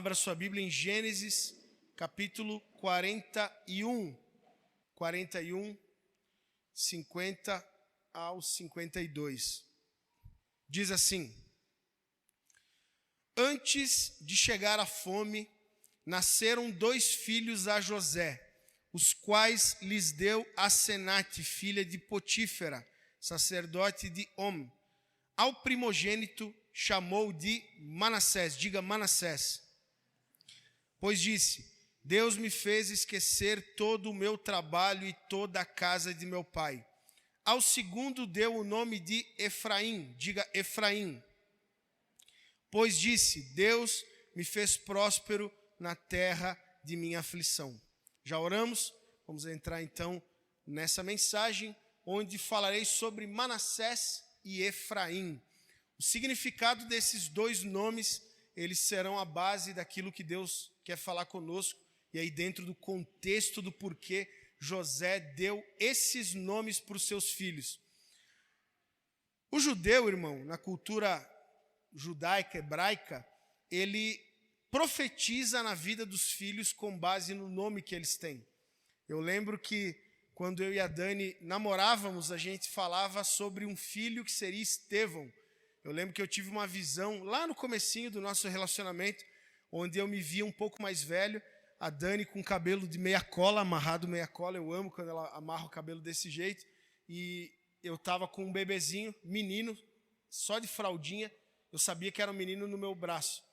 Abra sua Bíblia em Gênesis, capítulo 41. 41, 50 ao 52. Diz assim: Antes de chegar a fome, nasceram 2 filhos a José, os quais lhes deu Asenate, filha de Potífera, sacerdote de On. Ao primogênito chamou de Manassés, diga Manassés, pois disse: Deus me fez esquecer todo o meu trabalho e toda a casa de meu pai. Ao segundo deu o nome de Efraim, diga Efraim, pois disse: Deus me fez próspero na terra de minha aflição. Já oramos? Vamos entrar então nessa mensagem, onde falarei sobre Manassés e Efraim. O significado desses 2 nomes, eles serão a base daquilo que Deus quer falar conosco, e aí dentro do contexto do porquê José deu esses nomes para os seus filhos. O judeu, irmão, na cultura judaica, hebraica, ele profetiza na vida dos filhos com base no nome que eles têm. Eu lembro que quando eu e a Dani namorávamos, a gente falava sobre um filho que seria Estevão. Eu lembro que eu tive uma visão lá no comecinho do nosso relacionamento, onde eu me via um pouco mais velho, a Dani com cabelo de meia cola, amarrado meia cola, eu amo quando ela amarra o cabelo desse jeito, e eu estava com um bebezinho, menino, só de fraldinha, eu sabia que era um menino no meu braço,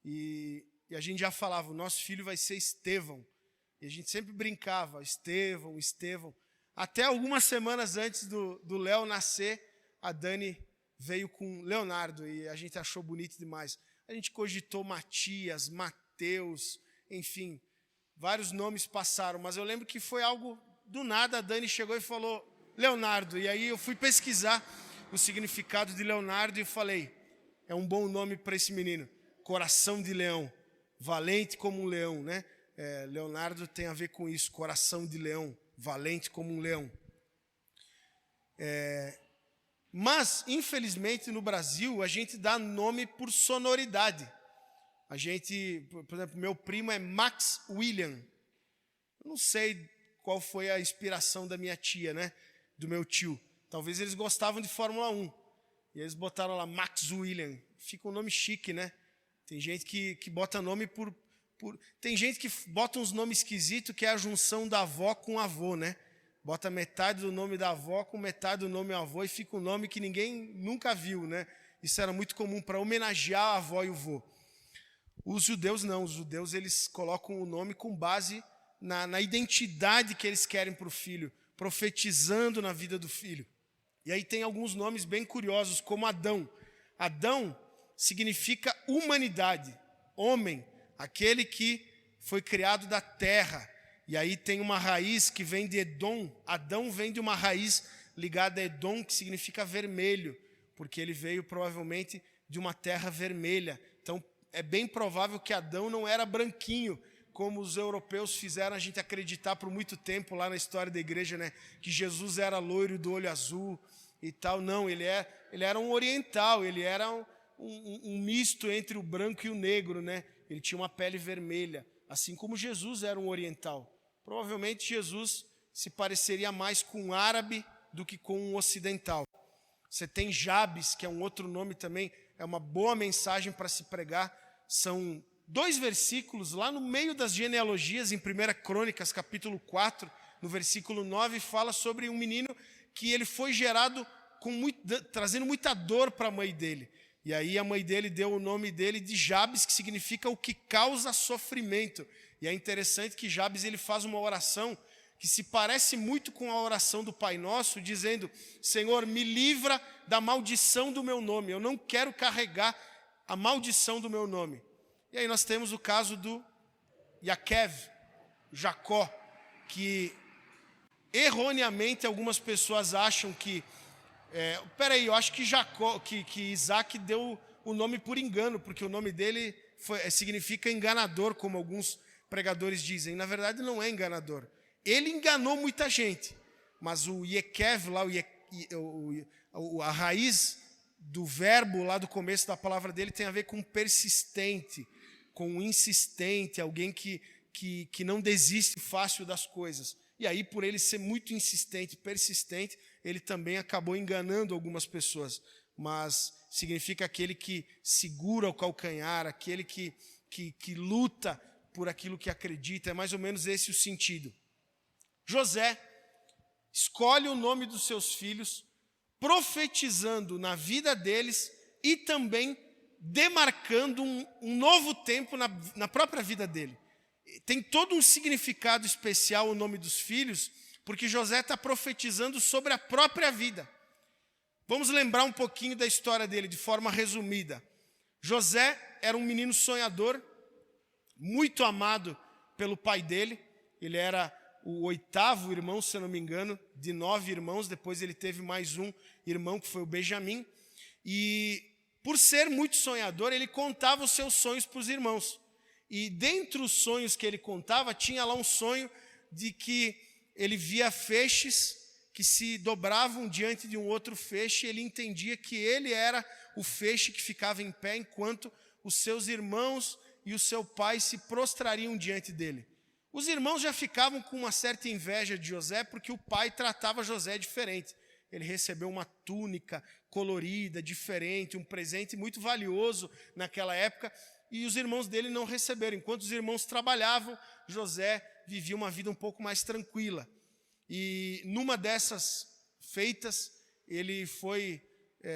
e a gente já falava, o nosso filho vai ser Estevão, e a gente sempre brincava, Estevão, Estevão, até algumas semanas antes do Léo nascer, a Dani veio com Leonardo, e a gente achou bonito demais. A gente cogitou Matias, Mateus, enfim, vários nomes passaram, mas eu lembro que foi algo do nada, a Dani chegou e falou Leonardo, e aí eu fui pesquisar o significado de Leonardo e falei, é um bom nome para esse menino, coração de leão, valente como um leão, né? Leonardo tem a ver com isso, coração de leão, valente como um leão. Mas, infelizmente, no Brasil, a gente dá nome por sonoridade. A gente, por exemplo, meu primo é Max William. Eu não sei qual foi a inspiração da minha tia, né? Do meu tio. Talvez eles gostavam de Fórmula 1. E eles botaram lá Max William. Fica um nome chique, né? Tem gente que bota nome por... Tem gente que bota uns nomes esquisitos, que é a junção da avó com o avô, né? Bota metade do nome da avó com metade do nome do avô e fica um nome que ninguém nunca viu, né? Isso era muito comum para homenagear a avó e o vô. Os judeus não, os judeus eles colocam o nome com base na identidade que eles querem para o filho, profetizando na vida do filho. E aí tem alguns nomes bem curiosos, como Adão. Adão significa humanidade, homem, aquele que foi criado da terra. E aí tem uma raiz que vem de Edom. Adão vem de uma raiz ligada a Edom, que significa vermelho, porque ele veio provavelmente de uma terra vermelha. Então é bem provável que Adão não era branquinho, como os europeus fizeram a gente acreditar por muito tempo lá na história da igreja, né? Que Jesus era loiro do olho azul e tal. Não, ele era um oriental, ele era um misto entre o branco e o negro, né? Ele tinha uma pele vermelha, assim como Jesus era um oriental. Provavelmente Jesus se pareceria mais com um árabe do que com um ocidental. Você tem Jabes, que é um outro nome também, é uma boa mensagem para se pregar. São 2 versículos lá no meio das genealogias, em 1 Crônicas, capítulo 4, no versículo 9, fala sobre um menino que ele foi gerado trazendo muita dor para a mãe dele. E aí a mãe dele deu o nome dele de Jabes, que significa o que causa sofrimento. E é interessante que Jabes ele faz uma oração que se parece muito com a oração do Pai Nosso, dizendo, Senhor, me livra da maldição do meu nome. Eu não quero carregar a maldição do meu nome. E aí nós temos o caso do Yaquev, Jacó, que erroneamente algumas pessoas acham que eu acho que que Isaac deu o nome por engano, porque o nome dele significa enganador, como alguns pregadores dizem. Na verdade, não é enganador. Ele enganou muita gente, mas o Yekev, lá, a raiz do verbo lá do começo da palavra dele tem a ver com persistente, com um insistente, alguém que não desiste fácil das coisas. E aí, por ele ser muito insistente, persistente, ele também acabou enganando algumas pessoas. Mas significa aquele que segura o calcanhar, aquele que luta por aquilo que acredita. É mais ou menos esse o sentido. José escolhe o nome dos seus filhos, profetizando na vida deles e também demarcando um novo tempo na própria vida dele. Tem todo um significado especial o nome dos filhos, porque José está profetizando sobre a própria vida. Vamos lembrar um pouquinho da história dele, de forma resumida. José era um menino sonhador, muito amado pelo pai dele. Ele era o 8º irmão, se eu não me engano, de 9 irmãos. Depois ele teve mais um irmão, que foi o Benjamim. E por ser muito sonhador, ele contava os seus sonhos para os irmãos. E dentre os sonhos que ele contava, tinha lá um sonho de que ele via feixes que se dobravam diante de um outro feixe, e ele entendia que ele era o feixe que ficava em pé, enquanto os seus irmãos e o seu pai se prostrariam diante dele. Os irmãos já ficavam com uma certa inveja de José, porque o pai tratava José diferente. Ele recebeu uma túnica colorida, diferente, um presente muito valioso naquela época, e os irmãos dele não receberam. Enquanto os irmãos trabalhavam, José vivia uma vida um pouco mais tranquila. E numa dessas feitas, ele foi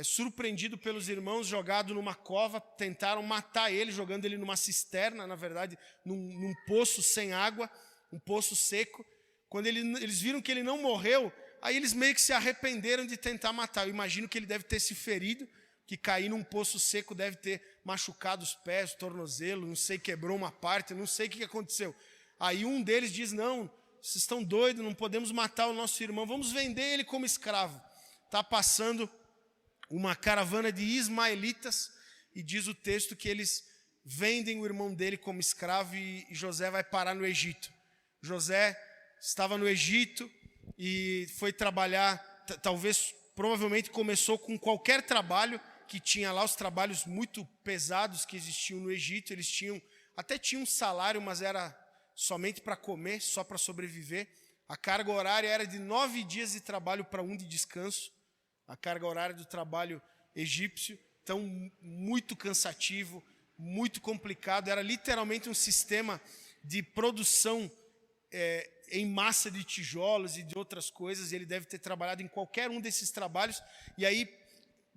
surpreendido pelos irmãos, jogado numa cova. Tentaram matar ele, jogando ele numa cisterna, na verdade, num poço sem água, um poço seco. Quando eles viram que ele não morreu, aí eles meio que se arrependeram de tentar matar. Eu imagino que ele deve ter se ferido, que cair num poço seco deve ter machucado os pés, o tornozelo, não sei, quebrou uma parte, não sei o que aconteceu. Aí um deles diz: não, vocês estão doidos, não podemos matar o nosso irmão, vamos vender ele como escravo. Está passando uma caravana de ismaelitas, e diz o texto que eles vendem o irmão dele como escravo, e José vai parar no Egito. José estava no Egito e foi trabalhar, provavelmente começou com qualquer trabalho que tinha lá, os trabalhos muito pesados que existiam no Egito. Eles até tinham um salário, mas era somente para comer, só para sobreviver. A carga horária era de 9 dias de trabalho para 1 de descanso. A carga horária do trabalho egípcio. Então, muito cansativo, muito complicado. Era literalmente um sistema de produção em massa de tijolos e de outras coisas. E ele deve ter trabalhado em qualquer um desses trabalhos. E aí,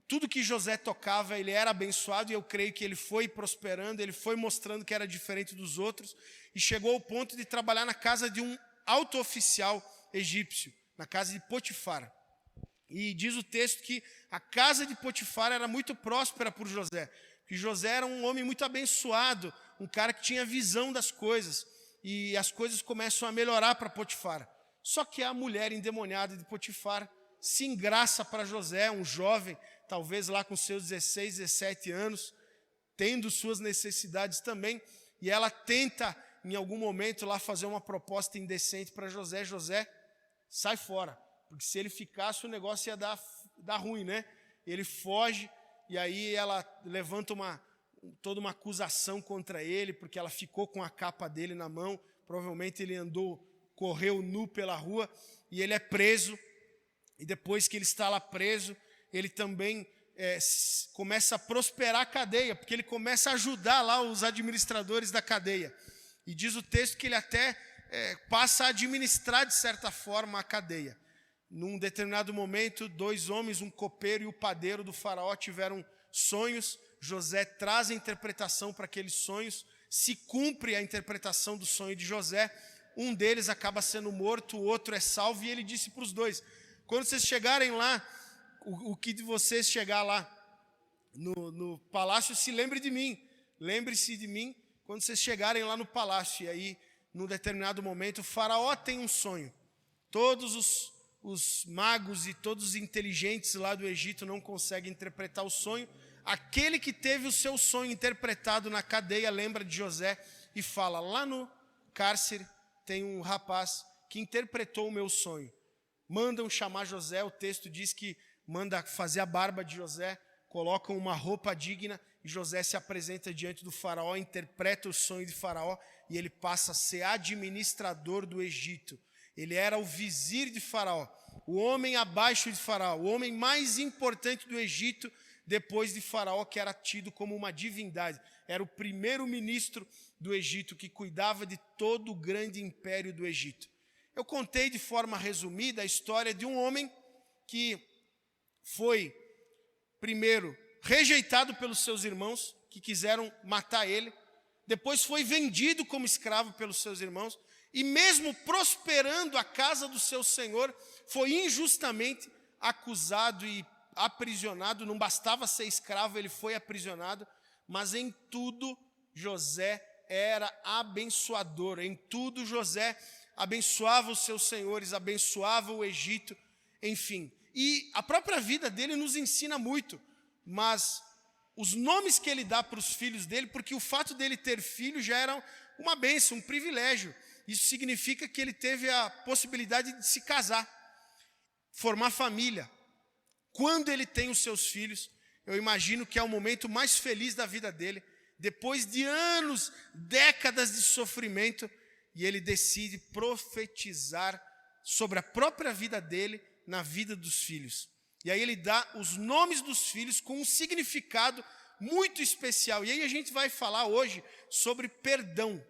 tudo que José tocava, ele era abençoado, e eu creio que ele foi prosperando, ele foi mostrando que era diferente dos outros, e chegou ao ponto de trabalhar na casa de um alto oficial egípcio, na casa de Potifar. E diz o texto que a casa de Potifar era muito próspera por José, porque José era um homem muito abençoado, um cara que tinha visão das coisas, e as coisas começam a melhorar para Potifar. Só que a mulher endemoniada de Potifar se engraça para José, um jovem, talvez lá com seus 16, 17 anos, tendo suas necessidades também, e ela tenta, em algum momento, lá fazer uma proposta indecente para José. José, sai fora, porque se ele ficasse, o negócio ia dar ruim, né? Ele foge, e aí ela levanta toda uma acusação contra ele, porque ela ficou com a capa dele na mão. Provavelmente ele correu nu pela rua, e ele é preso. E depois que ele está lá preso, ele também começa a prosperar a cadeia, porque ele começa a ajudar lá os administradores da cadeia. E diz o texto que ele até passa a administrar, de certa forma, a cadeia. Num determinado momento, 2 homens, um copeiro e o padeiro do faraó, tiveram sonhos. José traz a interpretação para aqueles sonhos, se cumpre a interpretação do sonho de José. Um deles acaba sendo morto, o outro é salvo, e ele disse para os 2: quando vocês chegarem lá, o que de vocês chegar lá no palácio, se lembre de mim. Lembre-se de mim quando vocês chegarem lá no palácio. E aí, num determinado momento, o faraó tem um sonho. Todos os magos e todos os inteligentes lá do Egito não conseguem interpretar o sonho. Aquele que teve o seu sonho interpretado na cadeia lembra de José e fala: lá no cárcere tem um rapaz que interpretou o meu sonho. Mandam chamar José. O texto diz que manda fazer a barba de José, colocam uma roupa digna e José se apresenta diante do faraó, interpreta o sonho de faraó, e ele passa a ser administrador do Egito. Ele era o vizir de faraó, o homem abaixo de faraó, o homem mais importante do Egito, depois de faraó, que era tido como uma divindade. Era o primeiro ministro do Egito, que cuidava de todo o grande império do Egito. Eu contei de forma resumida a história de um homem que foi, primeiro, rejeitado pelos seus irmãos, que quiseram matar ele. Depois foi vendido como escravo pelos seus irmãos. E mesmo prosperando a casa do seu senhor, foi injustamente acusado e aprisionado. Não bastava ser escravo, ele foi aprisionado. Mas em tudo, José era abençoador. Em tudo, José abençoava os seus senhores, abençoava o Egito, enfim. E a própria vida dele nos ensina muito, mas os nomes que ele dá para os filhos dele, porque o fato dele ter filhos já era uma bênção, um privilégio. Isso significa que ele teve a possibilidade de se casar, formar família. Quando ele tem os seus filhos, eu imagino que é o momento mais feliz da vida dele, depois de anos, décadas de sofrimento, e ele decide profetizar sobre a própria vida dele, na vida dos filhos. E aí ele dá os nomes dos filhos com um significado muito especial. E aí a gente vai falar hoje sobre perdão,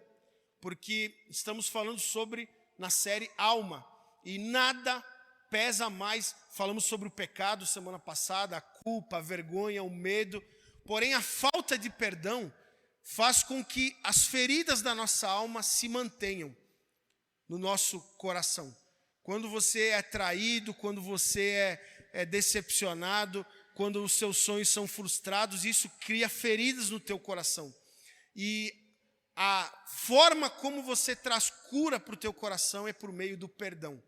porque estamos falando sobre, na série Alma, e nada pesa mais. Falamos sobre o pecado semana passada, a culpa, a vergonha, o medo. Porém, a falta de perdão faz com que as feridas da nossa alma se mantenham no nosso coração. Quando você é traído, quando você é decepcionado, quando os seus sonhos são frustrados, isso cria feridas no teu coração. E a forma como você traz cura para o teu coração é por meio do perdão.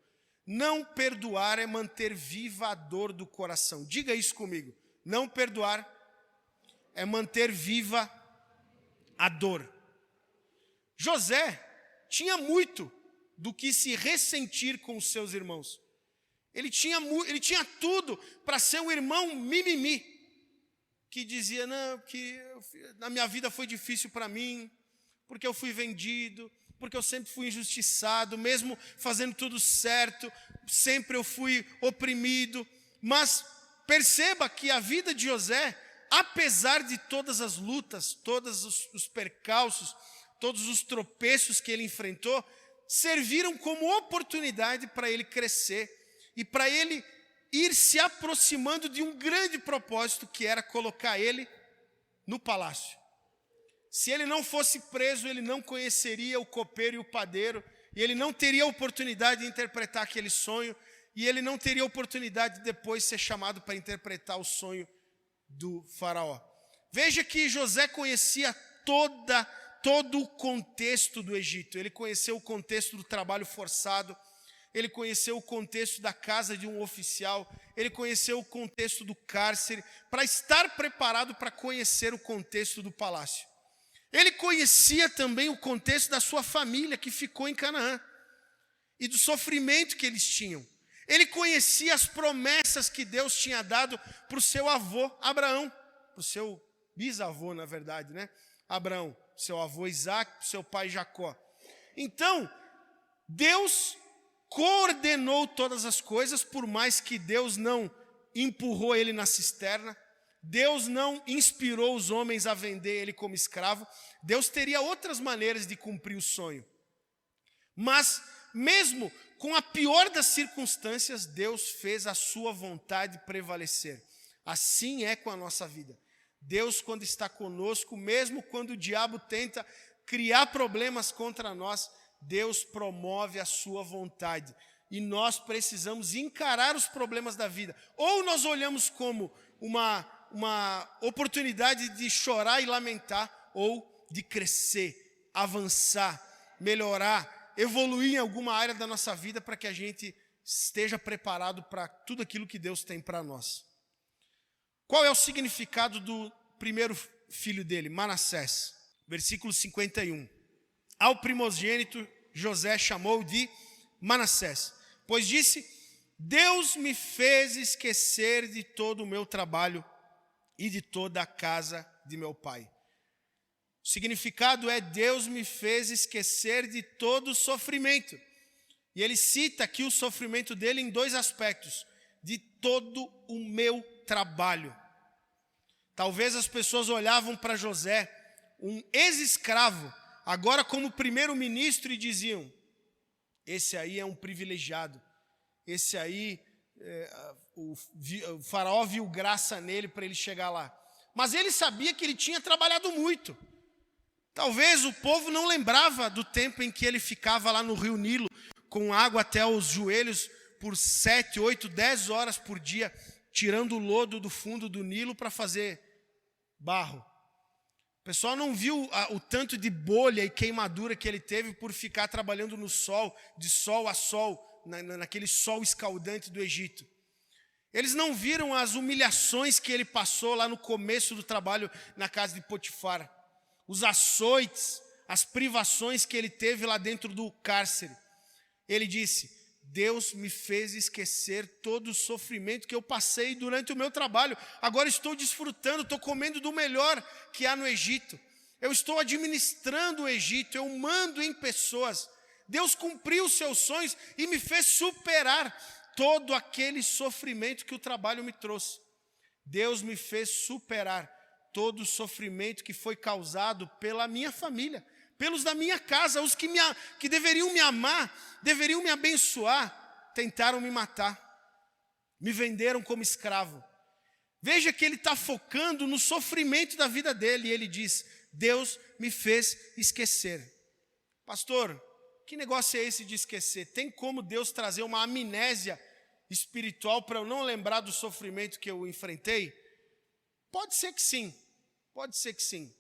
Não perdoar é manter viva a dor do coração. Diga isso comigo. Não perdoar é manter viva a dor. José tinha muito do que se ressentir com os seus irmãos. Ele tinha tudo para ser um irmão mimimi, que dizia, não, que na minha vida foi difícil para mim, porque eu fui vendido, porque eu sempre fui injustiçado, mesmo fazendo tudo certo, sempre eu fui oprimido. Mas perceba que a vida de José, apesar de todas as lutas, todos os percalços, todos os tropeços que ele enfrentou, serviram como oportunidade para ele crescer e para ele ir se aproximando de um grande propósito, que era colocar ele no palácio. Se ele não fosse preso, ele não conheceria o copeiro e o padeiro, e ele não teria a oportunidade de interpretar aquele sonho, e ele não teria a oportunidade de depois ser chamado para interpretar o sonho do faraó. Veja que José conhecia todo o contexto do Egito. Ele conheceu o contexto do trabalho forçado, ele conheceu o contexto da casa de um oficial, ele conheceu o contexto do cárcere, para estar preparado para conhecer o contexto do palácio. Ele conhecia também o contexto da sua família que ficou em Canaã e do sofrimento que eles tinham. Ele conhecia as promessas que Deus tinha dado para o seu avô Abraão, para o seu bisavô, na verdade, né? Abraão, seu avô Isaac, seu pai Jacó. Então, Deus coordenou todas as coisas, por mais que Deus não empurrou ele na cisterna, Deus não inspirou os homens a vender ele como escravo. Deus teria outras maneiras de cumprir o sonho. Mas, mesmo com a pior das circunstâncias, Deus fez a sua vontade prevalecer. Assim é com a nossa vida. Deus, quando está conosco, mesmo quando o diabo tenta criar problemas contra nós, Deus promove a sua vontade. E nós precisamos encarar os problemas da vida. Ou nós olhamos como uma oportunidade de chorar e lamentar, ou de crescer, avançar, melhorar, evoluir em alguma área da nossa vida para que a gente esteja preparado para tudo aquilo que Deus tem para nós. Qual é o significado do primeiro filho dele, Manassés? Versículo 51. Ao primogênito José chamou de Manassés, pois disse: Deus me fez esquecer de todo o meu trabalho e de toda a casa de meu pai. O significado é: Deus me fez esquecer de todo o sofrimento. E ele cita aqui o sofrimento dele em 2 aspectos: de todo o meu trabalho. Talvez as pessoas olhavam para José, um ex-escravo, agora como primeiro-ministro, e diziam: esse aí é um privilegiado, esse aí, o faraó viu graça nele para ele chegar lá. Mas ele sabia que ele tinha trabalhado muito. Talvez o povo não lembrava do tempo em que ele ficava lá no rio Nilo, com água até os joelhos, por 7, 8, 10 horas por dia, tirando o lodo do fundo do Nilo para fazer barro. O pessoal não viu o tanto de bolha e queimadura que ele teve por ficar trabalhando no sol, de sol a sol, naquele sol escaldante do Egito. Eles não viram as humilhações que ele passou lá no começo do trabalho na casa de Potifar, os açoites, as privações que ele teve lá dentro do cárcere. Ele disse: Deus me fez esquecer todo o sofrimento que eu passei durante o meu trabalho. Agora estou desfrutando, estou comendo do melhor que há no Egito. Eu estou administrando o Egito, eu mando em pessoas. Deus cumpriu os seus sonhos e me fez superar todo aquele sofrimento que o trabalho me trouxe. Deus me fez superar todo o sofrimento que foi causado pela minha família, pelos da minha casa, os que deveriam me amar, deveriam me abençoar, tentaram me matar, me venderam como escravo. Veja que ele está focando no sofrimento da vida dele, e ele diz: Deus me fez esquecer. Pastor, que negócio é esse de esquecer? Tem como Deus trazer uma amnésia espiritual para eu não lembrar do sofrimento que eu enfrentei? Pode ser que sim, pode ser que sim.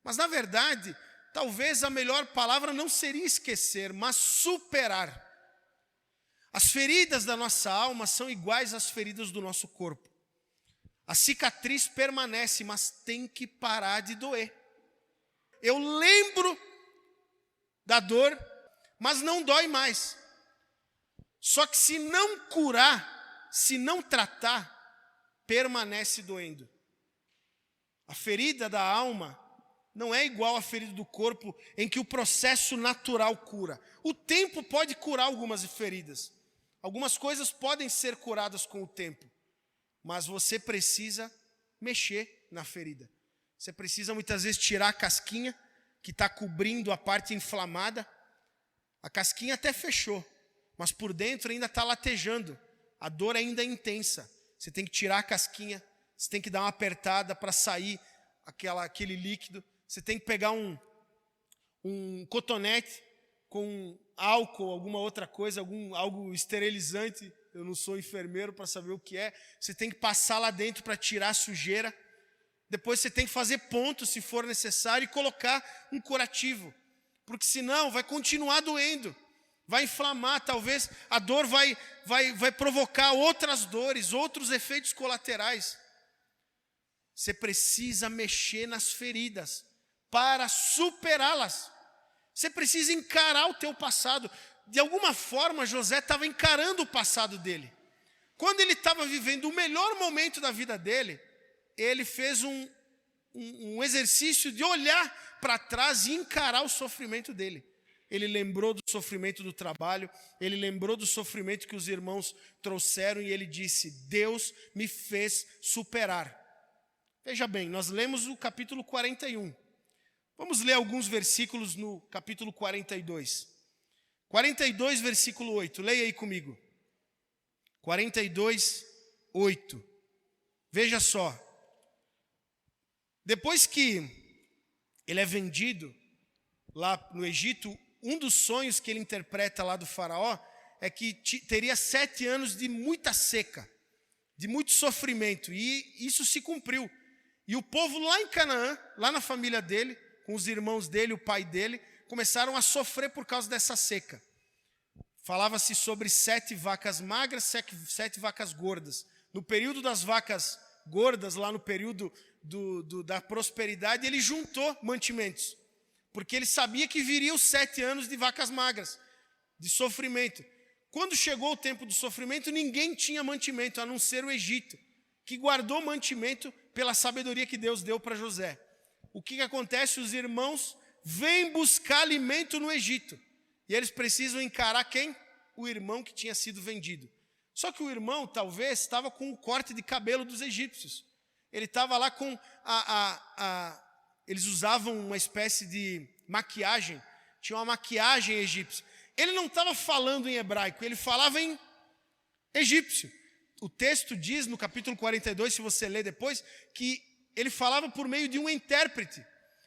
Mas, na verdade, talvez a melhor palavra não seria esquecer, mas superar. As feridas da nossa alma são iguais às feridas do nosso corpo. A cicatriz permanece, mas tem que parar de doer. Eu lembro da dor, mas não dói mais. Só que se não curar, se não tratar, permanece doendo. A ferida da alma não é igual à ferida do corpo, em que o processo natural cura. O tempo pode curar algumas feridas. Algumas coisas podem ser curadas com o tempo. Mas você precisa mexer na ferida. Você precisa muitas vezes tirar a casquinha que está cobrindo a parte inflamada. A casquinha até fechou, mas por dentro ainda está latejando. A dor ainda é intensa. Você tem que tirar a casquinha, você tem que dar uma apertada para sair aquele líquido. Você tem que pegar um cotonete com álcool, alguma outra coisa, algo esterilizante. Eu não sou enfermeiro para saber o que é. Você tem que passar lá dentro para tirar a sujeira. Depois você tem que fazer ponto, se for necessário, e colocar um curativo. Porque senão vai continuar doendo, vai inflamar. Talvez a dor vai provocar outras dores, outros efeitos colaterais. Você precisa mexer nas feridas para superá-las. Você precisa encarar o teu passado. De alguma forma, José estava encarando o passado dele. Quando ele estava vivendo o melhor momento da vida dele, ele fez um exercício de olhar para trás e encarar o sofrimento dele. Ele lembrou do sofrimento do trabalho, ele lembrou do sofrimento que os irmãos trouxeram e ele disse: Deus me fez superar. Veja bem, nós lemos o capítulo 41. Vamos ler alguns versículos no capítulo 42. 42, versículo 8. Leia aí comigo. 42, 8. Veja só. Depois que ele é vendido lá no Egito, um dos sonhos que ele interpreta lá do faraó é que teria 7 anos de muita seca, de muito sofrimento. E isso se cumpriu. E o povo lá em Canaã, lá na família dele, com os irmãos dele, o pai dele, começaram a sofrer por causa dessa seca. Falava-se sobre 7 vacas magras, 7 vacas gordas. No período das vacas gordas, lá no período da prosperidade, ele juntou mantimentos. Porque ele sabia que viriam 7 anos de vacas magras, de sofrimento. Quando chegou o tempo do sofrimento, ninguém tinha mantimento, a não ser o Egito, que guardou mantimento pela sabedoria que Deus deu para José. O que acontece? Os irmãos vêm buscar alimento no Egito. E eles precisam encarar quem? O irmão que tinha sido vendido. Só que o irmão, talvez, estava com o corte de cabelo dos egípcios. Ele estava lá com eles usavam uma espécie de maquiagem. Tinha uma maquiagem egípcia. Ele não estava falando em hebraico, ele falava em egípcio. O texto diz, no capítulo 42, se você ler depois, que ele falava por meio de um intérprete.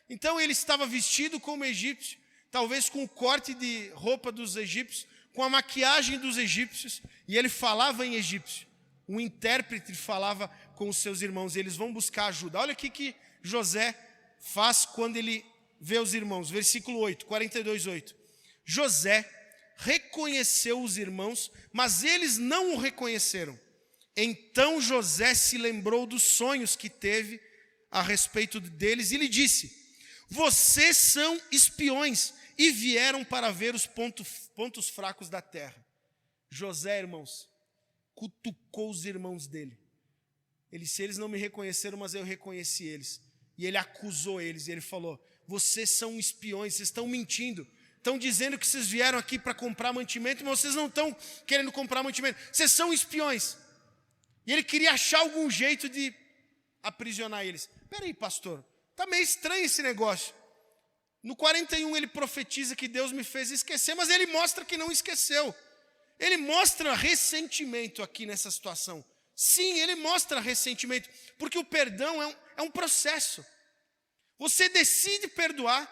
Então ele estava vestido como egípcio, talvez com o corte de roupa dos egípcios, com a maquiagem dos egípcios, e ele falava em egípcio. Um intérprete falava com os seus irmãos, e eles vão buscar ajuda. Olha o que José faz quando ele vê os irmãos. Versículo 8, 42:8. José reconheceu os irmãos, mas eles não o reconheceram. Então José se lembrou dos sonhos que teve a respeito deles e lhe disse: vocês são espiões e vieram para ver os pontos fracos da terra. José, irmãos, cutucou os irmãos dele. Se eles não me reconheceram, mas eu reconheci eles. E ele acusou eles, e ele falou: vocês são espiões, vocês estão mentindo. Estão dizendo que vocês vieram aqui para comprar mantimento, mas vocês não estão querendo comprar mantimento. Vocês são espiões. E ele queria achar algum jeito de aprisionar eles. Espera aí, pastor, está meio estranho esse negócio. No 41 ele profetiza que Deus me fez esquecer, mas ele mostra que não esqueceu. Ele mostra ressentimento aqui nessa situação. Sim, ele mostra ressentimento, porque o perdão é um processo. Você decide perdoar,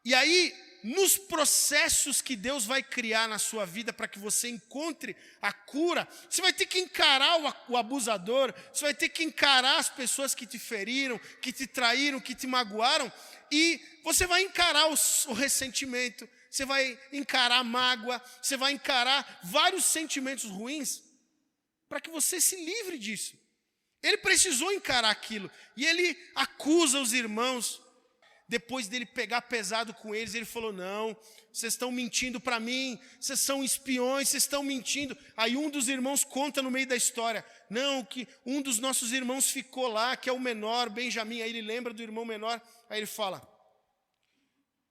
e aí, nos processos que Deus vai criar na sua vida para que você encontre a cura, você vai ter que encarar o abusador, você vai ter que encarar as pessoas que te feriram, que te traíram, que te magoaram, e você vai encarar o ressentimento, você vai encarar a mágoa, você vai encarar vários sentimentos ruins para que você se livre disso. Ele precisou encarar aquilo, e ele acusa os irmãos. Depois dele pegar pesado com eles, ele falou: não, vocês estão mentindo para mim, vocês são espiões, vocês estão mentindo. Aí um dos irmãos conta no meio da história: não, que um dos nossos irmãos ficou lá, que é o menor, Benjamim. Aí ele lembra do irmão menor, aí ele fala: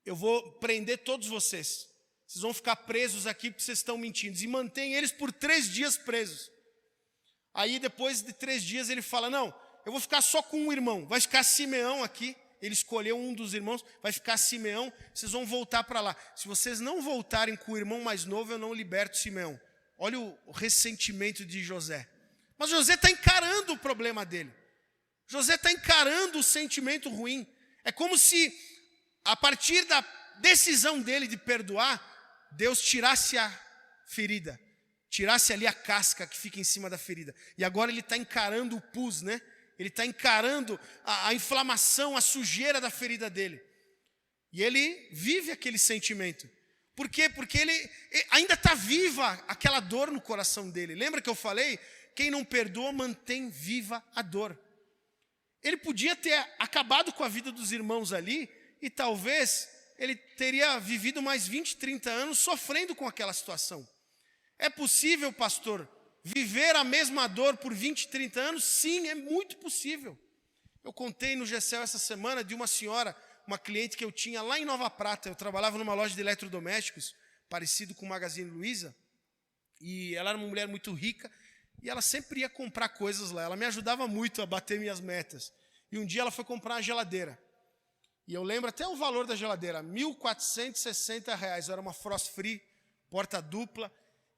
eu vou prender todos vocês vão ficar presos aqui porque vocês estão mentindo. E mantém eles por 3 dias presos. Aí depois de 3 dias ele fala: não, eu vou ficar só com um irmão, vai ficar Simeão aqui. Ele escolheu um dos irmãos, vai ficar Simeão, vocês vão voltar para lá. Se vocês não voltarem com o irmão mais novo, eu não liberto Simeão. Olha o ressentimento de José. Mas José está encarando o problema dele. José está encarando o sentimento ruim. É como se, a partir da decisão dele de perdoar, Deus tirasse a ferida, tirasse ali a casca que fica em cima da ferida. E agora ele está encarando o pus, né? Ele está encarando a inflamação, a sujeira da ferida dele. E ele vive aquele sentimento. Por quê? Porque ele ainda está viva aquela dor no coração dele. Lembra que eu falei? Quem não perdoa mantém viva a dor. Ele podia ter acabado com a vida dos irmãos ali e talvez ele teria vivido mais 20, 30 anos sofrendo com aquela situação. É possível, pastor, viver a mesma dor por 20, 30 anos? Sim, é muito possível. Eu contei no GCL essa semana de uma senhora, uma cliente que eu tinha lá em Nova Prata. Eu trabalhava numa loja de eletrodomésticos, parecido com o Magazine Luiza, e ela era uma mulher muito rica, e ela sempre ia comprar coisas lá. Ela me ajudava muito a bater minhas metas. E um dia ela foi comprar uma geladeira. E eu lembro até o valor da geladeira, R$ 1.460. Era uma Frost Free, porta dupla.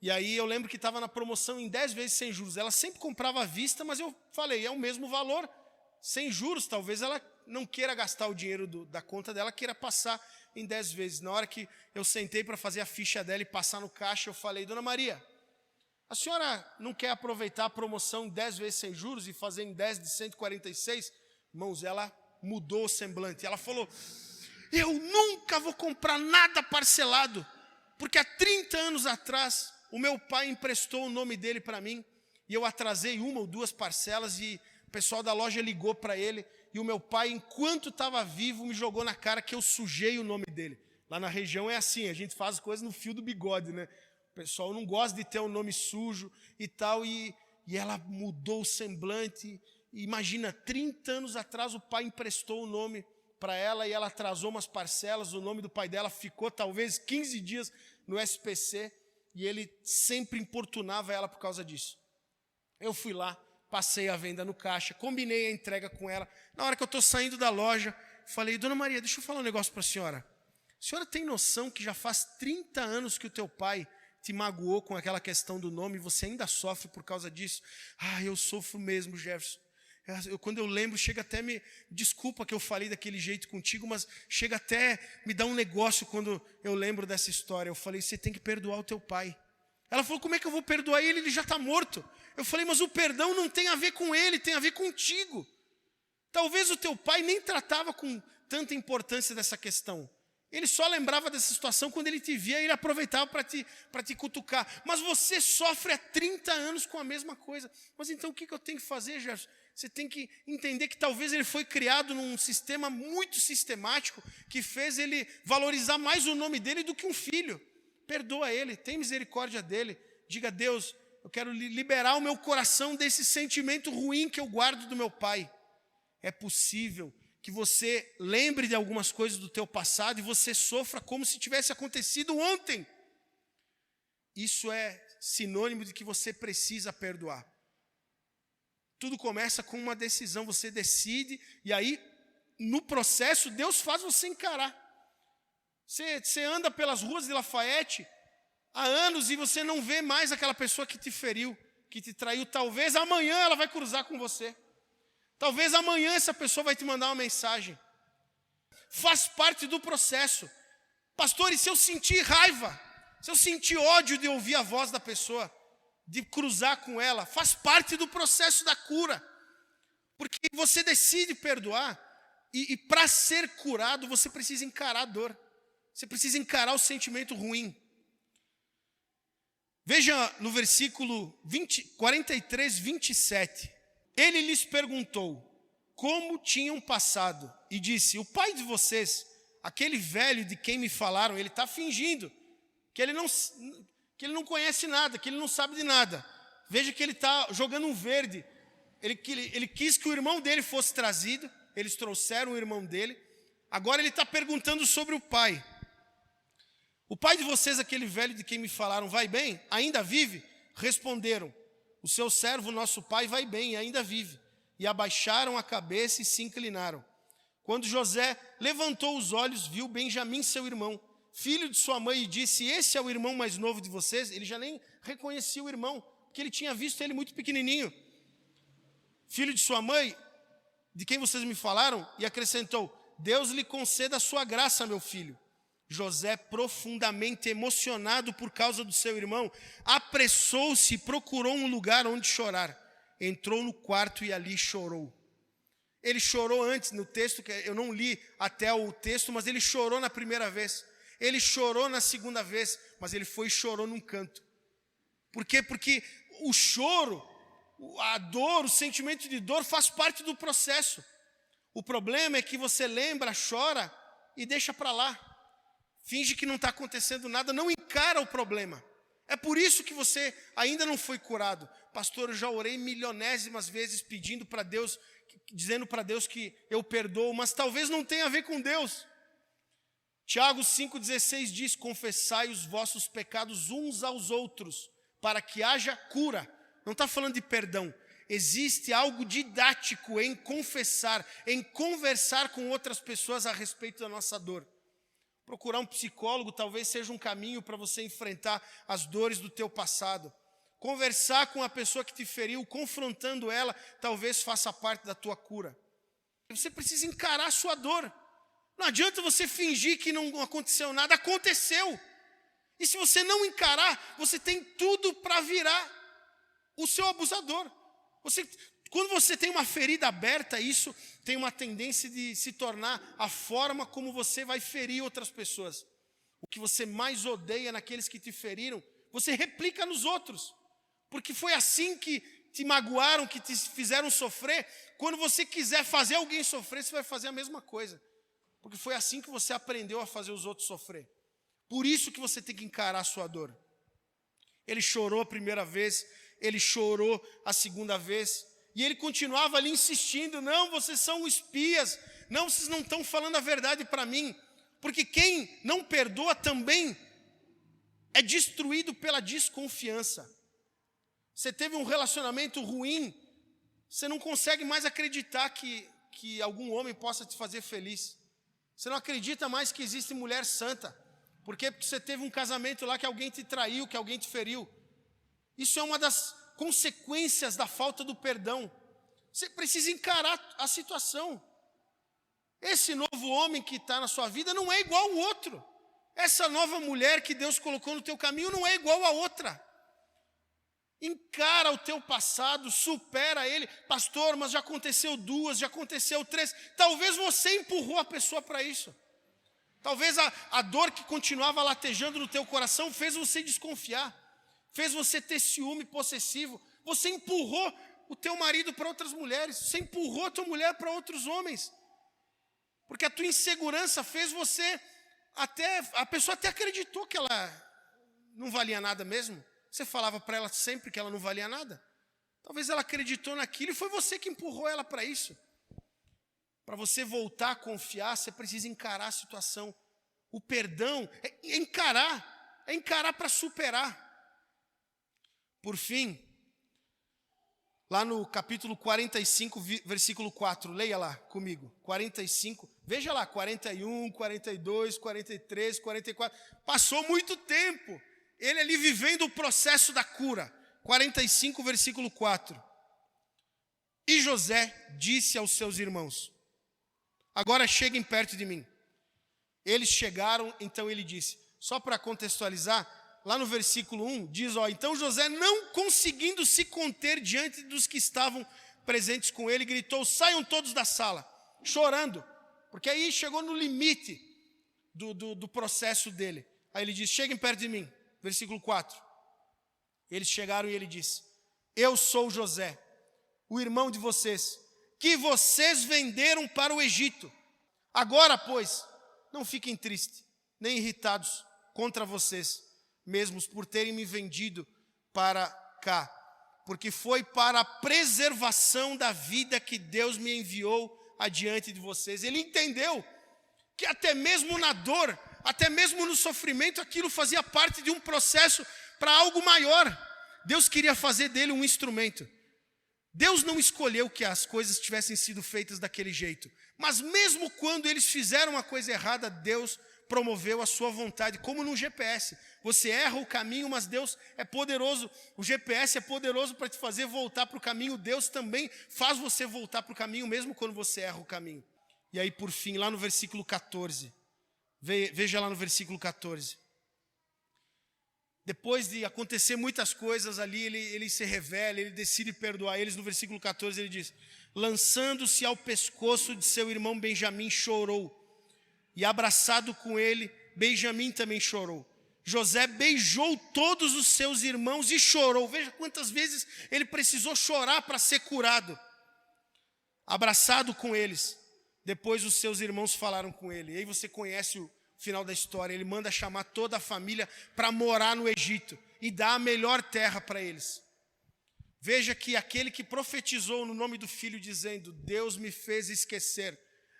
E aí eu lembro que estava na promoção em 10 vezes sem juros. Ela sempre comprava à vista, mas eu falei: é o mesmo valor, sem juros. Talvez ela não queira gastar o dinheiro da conta dela, queira passar em 10 vezes. Na hora que eu sentei para fazer a ficha dela e passar no caixa, eu falei: dona Maria, a senhora não quer aproveitar a promoção em 10 vezes sem juros e fazer em 10 de 146? Irmãos, ela mudou o semblante. Ela falou: eu nunca vou comprar nada parcelado, porque há 30 anos atrás o meu pai emprestou o nome dele para mim, e eu atrasei 1 ou 2 parcelas, e o pessoal da loja ligou para ele, e o meu pai, enquanto estava vivo, me jogou na cara que eu sujei o nome dele. Lá na região é assim, a gente faz coisas no fio do bigode, né? O pessoal não gosta de ter o nome sujo e tal, e ela mudou o semblante, Imagina, 30 anos atrás o pai emprestou o nome para ela e ela atrasou umas parcelas, o nome do pai dela ficou talvez 15 dias no SPC e ele sempre importunava ela por causa disso. Eu fui lá, passei a venda no caixa, combinei a entrega com ela. Na hora que eu estou saindo da loja, falei, Dona Maria, deixa eu falar um negócio para a senhora. A senhora tem noção que já faz 30 anos que o teu pai te magoou com aquela questão do nome e você ainda sofre por causa disso? Ah, eu sofro mesmo, Jefferson. Quando eu lembro, chega até me... Desculpa que eu falei daquele jeito contigo, mas chega até me dar um negócio quando eu lembro dessa história. Eu falei, você tem que perdoar o teu pai. Ela falou, como é que eu vou perdoar ele? Ele já está morto. Eu falei, mas o perdão não tem a ver com ele, tem a ver contigo. Talvez o teu pai nem tratava com tanta importância dessa questão. Ele só lembrava dessa situação quando ele te via e ele aproveitava para te cutucar. Mas você sofre há 30 anos com a mesma coisa. Mas então o que eu tenho que fazer, Gerson? Você tem que entender que talvez ele foi criado num sistema muito sistemático que fez ele valorizar mais o nome dele do que um filho. Perdoa ele, tem misericórdia dele. Diga, Deus, eu quero liberar o meu coração desse sentimento ruim que eu guardo do meu pai. É possível que você lembre de algumas coisas do teu passado e você sofra como se tivesse acontecido ontem. Isso é sinônimo de que você precisa perdoar. Tudo começa com uma decisão, você decide e aí, no processo, Deus faz você encarar. Você anda pelas ruas de Lafayette há anos e você não vê mais aquela pessoa que te feriu, que te traiu. Talvez amanhã ela vai cruzar com você. Talvez amanhã essa pessoa vai te mandar uma mensagem. Faz parte do processo. Pastor, e se eu sentir raiva? Se eu sentir ódio de ouvir a voz da pessoa, de cruzar com ela, faz parte do processo da cura. Porque você decide perdoar e para ser curado você precisa encarar a dor. Você precisa encarar o sentimento ruim. Veja no versículo 43, 27. Ele lhes perguntou como tinham passado e disse, o pai de vocês, aquele velho de quem me falaram, ele está fingindo que ele não conhece nada, que ele não sabe de nada. Veja que ele está jogando um verde. Ele quis que o irmão dele fosse trazido, eles trouxeram o irmão dele. Agora ele está perguntando sobre o pai. O pai de vocês, aquele velho de quem me falaram, vai bem? Ainda vive? Responderam. O seu servo, nosso pai, vai bem e ainda vive. E abaixaram a cabeça e se inclinaram. Quando José levantou os olhos, viu Benjamim, seu irmão, filho de sua mãe, e disse, esse é o irmão mais novo de vocês? Ele já nem reconhecia o irmão, porque ele tinha visto ele muito pequenininho. Filho de sua mãe, de quem vocês me falaram? E acrescentou, Deus lhe conceda a sua graça, meu filho. José, profundamente emocionado por causa do seu irmão, apressou-se e procurou um lugar onde chorar. Entrou no quarto e ali chorou. Ele chorou antes, no texto, que eu não li até o texto, mas ele chorou na primeira vez. Ele chorou na segunda vez, mas ele foi e chorou num canto. Por quê? Porque o choro, a dor, o sentimento de dor faz parte do processo. O problema é que você lembra, chora e deixa para lá. Finge que não está acontecendo nada, não encara o problema. É por isso que você ainda não foi curado. Pastor, eu já orei milionésimas vezes pedindo para Deus, dizendo para Deus que eu perdoo, mas talvez não tenha a ver com Deus. Tiago 5,16 diz, confessai os vossos pecados uns aos outros, para que haja cura. Não está falando de perdão. Existe algo didático em confessar, em conversar com outras pessoas a respeito da nossa dor. Procurar um psicólogo talvez seja um caminho para você enfrentar as dores do teu passado. Conversar com a pessoa que te feriu, confrontando ela, talvez faça parte da tua cura. Você precisa encarar a sua dor. Não adianta você fingir que não aconteceu nada, aconteceu. E se você não encarar, você tem tudo para virar o seu abusador. Quando você tem uma ferida aberta, isso tem uma tendência de se tornar a forma como você vai ferir outras pessoas. O que você mais odeia naqueles que te feriram, você replica nos outros. Porque foi assim que te magoaram, que te fizeram sofrer. Quando você quiser fazer alguém sofrer, você vai fazer a mesma coisa. Porque foi assim que você aprendeu a fazer os outros sofrer. Por isso que você tem que encarar a sua dor. Ele chorou a primeira vez, ele chorou a segunda vez. E ele continuava ali insistindo, não, vocês são espias, não, vocês não estão falando a verdade para mim. Porque quem não perdoa também é destruído pela desconfiança. Você teve um relacionamento ruim, você não consegue mais acreditar que algum homem possa te fazer feliz. Você não acredita mais que existe mulher santa. Por quê? Porque você teve um casamento lá que alguém te traiu, que alguém te feriu. Isso é uma das consequências da falta do perdão. Você precisa encarar a situação. Esse novo homem que está na sua vida não é igual ao outro. Essa nova mulher que Deus colocou no teu caminho não é igual a outra. Encara o teu passado, supera ele. Pastor, mas já aconteceu 2, já aconteceu 3. Talvez você empurrou a pessoa para isso. Talvez a dor que continuava latejando no teu coração fez você desconfiar. Fez você ter ciúme possessivo. Você empurrou o teu marido para outras mulheres. Você empurrou a tua mulher para outros homens. Porque a tua insegurança fez você a pessoa até acreditou que ela não valia nada mesmo. Você falava para ela sempre que ela não valia nada. Talvez ela acreditou naquilo e foi você que empurrou ela para isso. Para você voltar a confiar, você precisa encarar a situação. O perdão é encarar para superar. Por fim, lá no capítulo 45, versículo 4, leia lá comigo, 45, veja lá, 41, 42, 43, 44, passou muito tempo, ele ali vivendo o processo da cura, 45, versículo 4, e José disse aos seus irmãos, agora cheguem perto de mim, eles chegaram, então ele disse, só para contextualizar, lá no versículo 1, diz, então José, não conseguindo se conter diante dos que estavam presentes com ele, gritou, saiam todos da sala, chorando, porque aí chegou no limite do processo dele. Aí ele diz, cheguem perto de mim, versículo 4. Eles chegaram e ele disse, eu sou José, o irmão de vocês, que vocês venderam para o Egito. Agora, pois, não fiquem tristes, nem irritados contra vocês, mesmos por terem me vendido para cá, porque foi para a preservação da vida que Deus me enviou adiante de vocês. Ele entendeu que até mesmo na dor, até mesmo no sofrimento, aquilo fazia parte de um processo para algo maior. Deus queria fazer dele um instrumento. Deus não escolheu que as coisas tivessem sido feitas daquele jeito, mas mesmo quando eles fizeram a coisa errada, Deus promoveu a sua vontade, como no GPS. Você erra o caminho, mas Deus é poderoso. O GPS é poderoso para te fazer voltar para o caminho. Deus também faz você voltar para o caminho, mesmo quando você erra o caminho. E aí, por fim, lá no versículo 14. Veja lá no versículo 14. Depois de acontecer muitas coisas ali, ele se revela, ele decide perdoar eles. No versículo 14 ele diz, lançando-se ao pescoço de seu irmão Benjamim, chorou. E abraçado com ele, Benjamim também chorou. José beijou todos os seus irmãos e chorou. Veja quantas vezes ele precisou chorar para ser curado. Abraçado com eles. Depois os seus irmãos falaram com ele. E aí você conhece o final da história. Ele manda chamar toda a família para morar no Egito e dar a melhor terra para eles. Veja que aquele que profetizou no nome do filho dizendo, Deus me fez esquecer,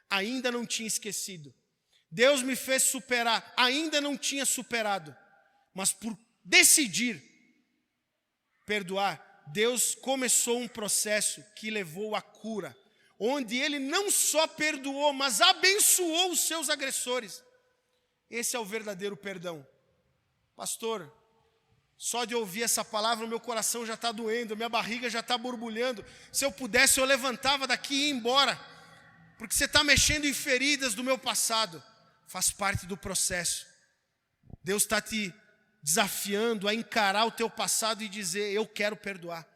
ainda não tinha esquecido. Deus me fez superar, ainda não tinha superado, mas por decidir perdoar, Deus começou um processo que levou à cura, onde Ele não só perdoou, mas abençoou os seus agressores. Esse é o verdadeiro perdão. Pastor, só de ouvir essa palavra, o meu coração já está doendo, minha barriga já está borbulhando. Se eu pudesse, eu levantava daqui e ia embora, porque você está mexendo em feridas do meu passado. Faz parte do processo. Deus está te desafiando a encarar o teu passado e dizer, eu quero perdoar.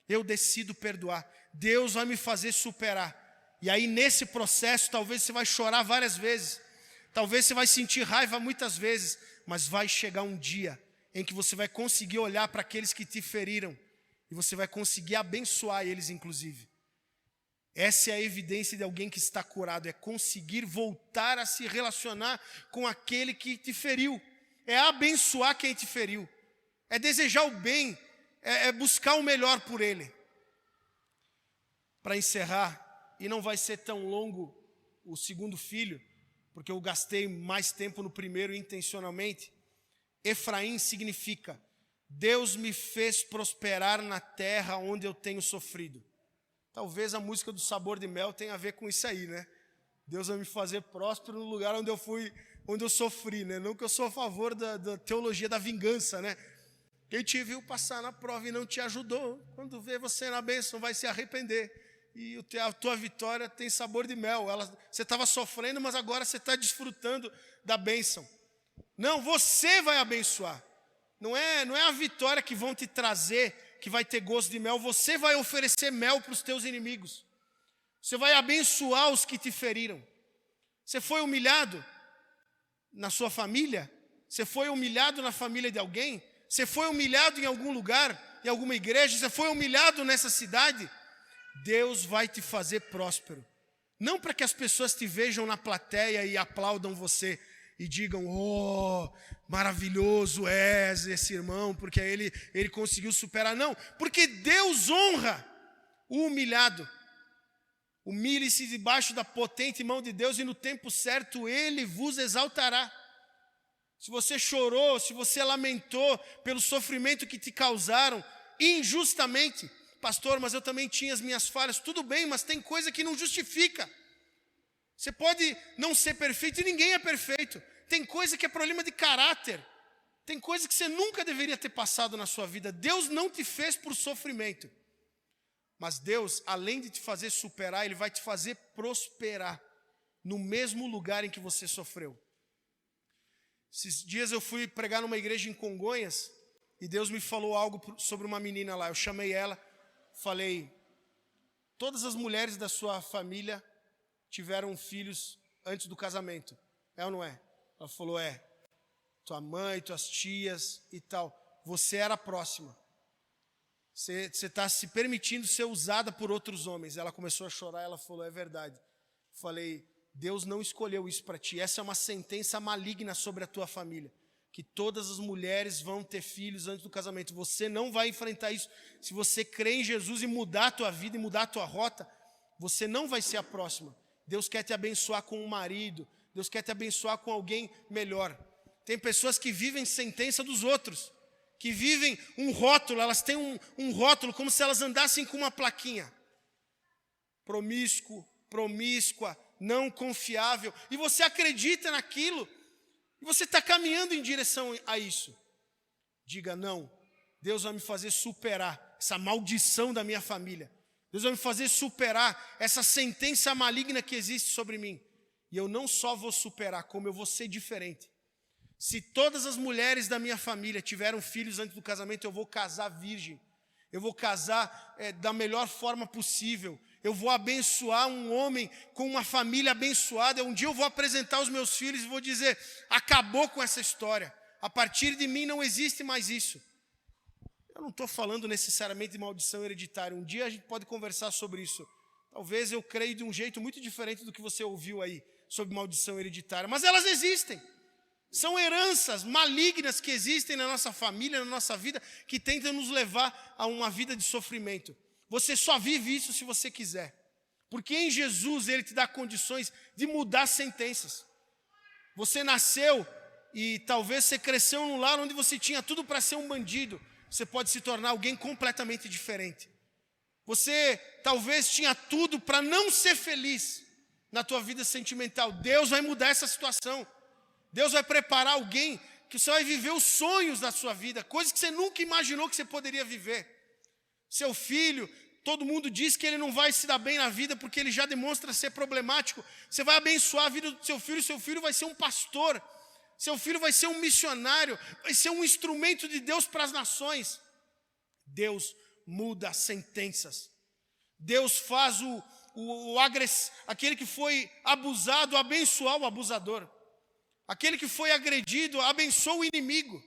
Eu decido perdoar. Deus vai me fazer superar. E aí nesse processo, talvez você vai chorar várias vezes. Talvez você vai sentir raiva muitas vezes. Mas vai chegar um dia em que você vai conseguir olhar para aqueles que te feriram. E você vai conseguir abençoar eles, inclusive. Essa é a evidência de alguém que está curado, é conseguir voltar a se relacionar com aquele que te feriu, é abençoar quem te feriu, é desejar o bem, é buscar o melhor por ele. para encerrar, e não vai ser tão longo o segundo filho, porque eu gastei mais tempo no primeiro intencionalmente. Efraim significa: Deus me fez prosperar na terra onde eu tenho sofrido. Talvez a música do Sabor de Mel tenha a ver com isso aí, né? Deus vai me fazer próspero no lugar onde eu sofri, né? Não que eu sou a favor da teologia da vingança, né? Quem te viu passar na prova e não te ajudou, quando vê você na bênção vai se arrepender. E a tua vitória tem sabor de mel. Você estava sofrendo, mas agora você está desfrutando da bênção. Não, você vai abençoar. Não é a vitória que vão te trazer, que vai ter gosto de mel. Você vai oferecer mel para os teus inimigos. Você vai abençoar os que te feriram. Você foi humilhado na sua família? Você foi humilhado na família de alguém? Você foi humilhado em algum lugar, em alguma igreja? Você foi humilhado nessa cidade? Deus vai te fazer próspero. Não para que as pessoas te vejam na plateia e aplaudam você e digam: oh, maravilhoso és esse irmão, porque ele conseguiu superar. Não, porque Deus honra o humilhado. Humilhe-se debaixo da potente mão de Deus e no tempo certo Ele vos exaltará. Se você chorou, se você lamentou pelo sofrimento que te causaram injustamente, pastor, mas eu também tinha as minhas falhas. Tudo bem, mas tem coisa que não justifica. Você pode não ser perfeito e ninguém é perfeito. Tem coisa que é problema de caráter. Tem coisa que você nunca deveria ter passado na sua vida. Deus não te fez por sofrimento. Mas Deus, além de te fazer superar, Ele vai te fazer prosperar no mesmo lugar em que você sofreu. Esses dias eu fui pregar numa igreja em Congonhas e Deus me falou algo sobre uma menina lá. Eu chamei ela, falei: todas as mulheres da sua família tiveram filhos antes do casamento, é ou não é? Ela falou: é. Tua mãe, tuas tias e tal. Você era a próxima. Você está se permitindo ser usada por outros homens. Ela começou a chorar, ela falou: é verdade. Falei: Deus não escolheu isso para ti. Essa é uma sentença maligna sobre a tua família. Que todas as mulheres vão ter filhos antes do casamento. Você não vai enfrentar isso. Se você crê em Jesus e mudar a tua vida e mudar a tua rota, você não vai ser a próxima. Deus quer te abençoar com um marido. Deus quer te abençoar com alguém melhor. Tem pessoas que vivem sentença dos outros. Que vivem um rótulo. Elas têm um rótulo como se elas andassem com uma plaquinha. Promíscuo, promíscua, não confiável. E você acredita naquilo. E você está caminhando em direção a isso. Diga: não, Deus vai me fazer superar essa maldição da minha família. Deus vai me fazer superar essa sentença maligna que existe sobre mim. E eu não só vou superar, como eu vou ser diferente. Se todas as mulheres da minha família tiveram filhos antes do casamento, eu vou casar virgem. Eu vou casar da melhor forma possível. Eu vou abençoar um homem com uma família abençoada. Um dia eu vou apresentar os meus filhos e vou dizer: acabou com essa história. A partir de mim não existe mais isso. Eu não estou falando necessariamente de maldição hereditária. Um dia a gente pode conversar sobre isso. Talvez eu creia de um jeito muito diferente do que você ouviu aí sobre maldição hereditária. Mas elas existem. São heranças malignas que existem na nossa família, na nossa vida, que tentam nos levar a uma vida de sofrimento. Você só vive isso se você quiser. Porque em Jesus Ele te dá condições de mudar sentenças. Você nasceu e talvez você cresceu num lar onde você tinha tudo para ser um bandido. Você pode se tornar alguém completamente diferente. Você talvez tinha tudo para não ser feliz na tua vida sentimental. Deus vai mudar essa situação. Deus vai preparar alguém que você vai viver os sonhos da sua vida, coisas que você nunca imaginou que você poderia viver. Seu filho, todo mundo diz que ele não vai se dar bem na vida porque ele já demonstra ser problemático. Você vai abençoar a vida do seu filho vai ser um pastor, seu filho vai ser um missionário, vai ser um instrumento de Deus para as nações. Deus muda as sentenças. Deus faz aquele que foi abusado abençoar o abusador. Aquele que foi agredido, abençoa o inimigo.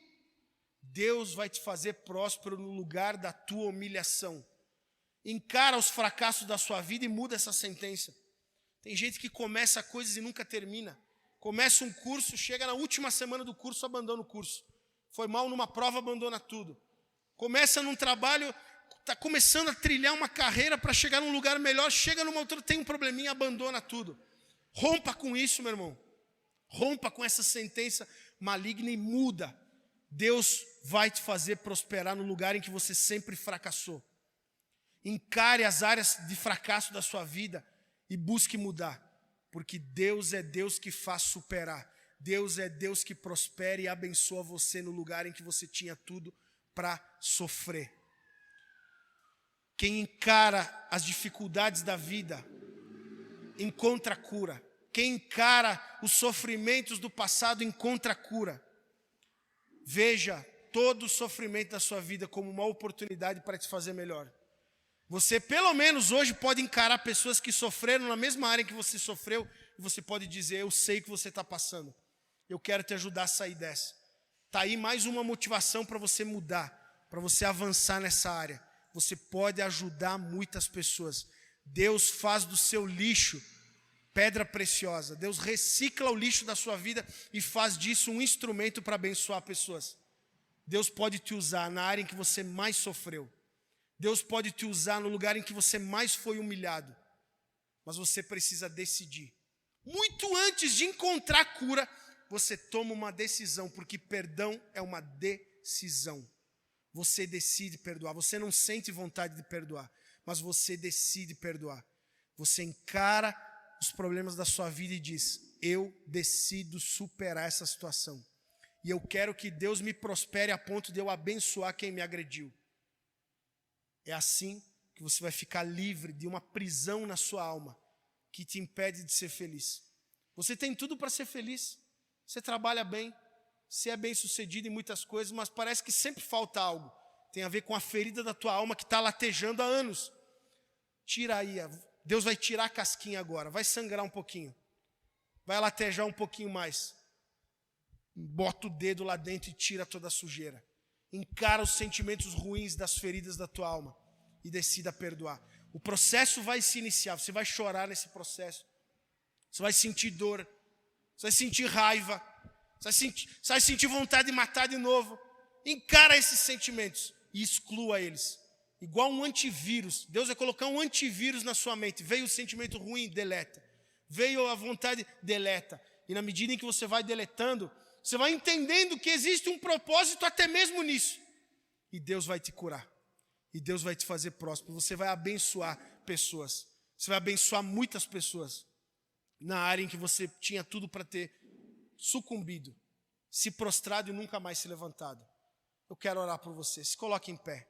Deus vai te fazer próspero no lugar da tua humilhação. Encara os fracassos da sua vida e muda essa sentença. Tem gente que começa coisas e nunca termina. Começa um curso, chega na última semana do curso, abandona o curso. Foi mal numa prova, abandona tudo. Começa num trabalho, tá começando a trilhar uma carreira para chegar num lugar melhor, chega numa altura, tem um probleminha, abandona tudo. Rompa com isso, meu irmão. Rompa com essa sentença maligna e muda. Deus vai te fazer prosperar no lugar em que você sempre fracassou. Encare as áreas de fracasso da sua vida e busque mudar. Porque Deus é Deus que faz superar. Deus é Deus que prospera e abençoa você no lugar em que você tinha tudo para sofrer. Quem encara as dificuldades da vida, encontra cura. Quem encara os sofrimentos do passado, encontra cura. Veja todo o sofrimento da sua vida como uma oportunidade para te fazer melhor. Você, pelo menos hoje, pode encarar pessoas que sofreram na mesma área que você sofreu, e você pode dizer, eu sei o que você está passando. Eu quero te ajudar a sair dessa. Está aí mais uma motivação para você mudar, para você avançar nessa área. Você pode ajudar muitas pessoas. Deus faz do seu lixo pedra preciosa. Deus recicla o lixo da sua vida e faz disso um instrumento para abençoar pessoas. Deus pode te usar na área em que você mais sofreu. Deus pode te usar no lugar em que você mais foi humilhado. Mas você precisa decidir. Muito antes de encontrar cura, você toma uma decisão, porque perdão é uma decisão. Você decide perdoar. Você não sente vontade de perdoar, mas você decide perdoar. Você encara os problemas da sua vida e diz, eu decido superar essa situação. E eu quero que Deus me prospere a ponto de eu abençoar quem me agrediu. É assim que você vai ficar livre de uma prisão na sua alma que te impede de ser feliz. Você tem tudo para ser feliz. Você trabalha bem, você é bem sucedido em muitas coisas, mas parece que sempre falta algo. Tem a ver com a ferida da tua alma que está latejando há anos. Tira aí, Deus vai tirar a casquinha agora, vai sangrar um pouquinho. Vai latejar um pouquinho mais. Bota o dedo lá dentro e tira toda a sujeira. Encara os sentimentos ruins das feridas da tua alma e decida perdoar. O processo vai se iniciar, você vai chorar nesse processo. Você vai sentir dor, você vai sentir raiva, você vai sentir vontade de matar de novo. Encara esses sentimentos e exclua eles. Igual um antivírus. Deus vai colocar um antivírus na sua mente. Veio o sentimento ruim, deleta. Veio a vontade, deleta. E na medida em que você vai deletando, você vai entendendo que existe um propósito até mesmo nisso. E Deus vai te curar. E Deus vai te fazer próspero. Você vai abençoar pessoas. Você vai abençoar muitas pessoas. Na área em que você tinha tudo para ter sucumbido. Se prostrado e nunca mais se levantado. Eu quero orar por você. Se coloque em pé.